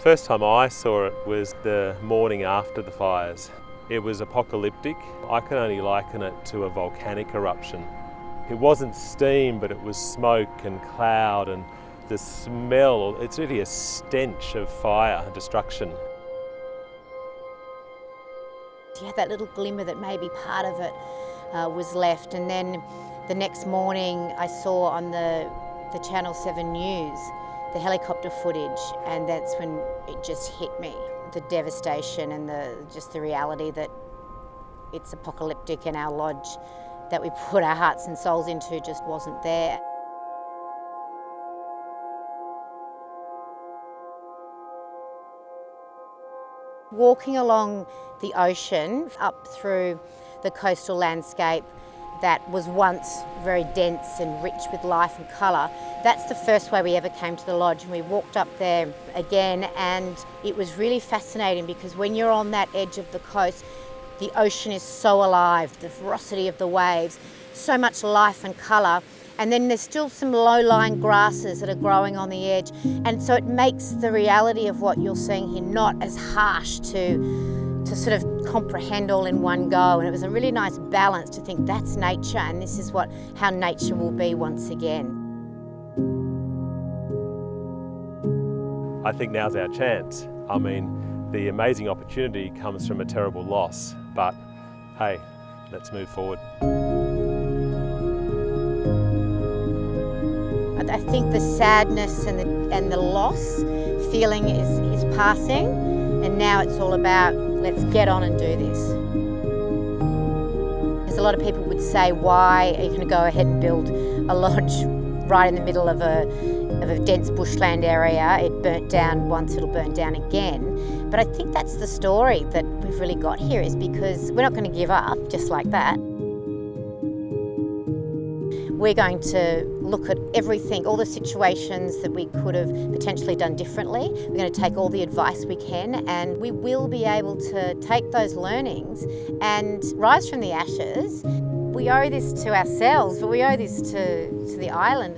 First time I saw it was the morning after the fires. It was apocalyptic. I can only liken it to a volcanic eruption. It wasn't steam, but it was smoke and cloud, and the smell, it's really a stench of fire and destruction. You had that little glimmer that maybe part of it was left, and then the next morning I saw on the Channel 7 News the helicopter footage, and that's when it just hit me. The devastation and just the reality that it's apocalyptic, and our lodge that we put our hearts and souls into just wasn't there. Walking along the ocean up through the coastal landscape that was once very dense and rich with life and colour, that's the first way we ever came to the lodge, and we walked up there again, and it was really fascinating because when you're on that edge of the coast, the ocean is so alive, the ferocity of the waves, so much life and colour, and then there's still some low-lying grasses that are growing on the edge, and so it makes the reality of what you're seeing here not as harsh to sort of comprehend all in one go. And it was a really nice balance to think that's nature, and this is how nature will be once again. I think now's our chance. I mean, the amazing opportunity comes from a terrible loss, but hey, let's move forward. I think the sadness and the loss feeling is passing, and now it's all about let's get on and do this. Because a lot of people would say, why are you going to go ahead and build a lodge right in the middle of a dense bushland area? It burnt down once, it'll burn down again. But I think that's the story that we've really got here, is because we're not going to give up just like that. We're going to look at everything, all the situations that we could have potentially done differently. We're going to take all the advice we can, and we will be able to take those learnings and rise from the ashes. We owe this to ourselves, but we owe this to the island.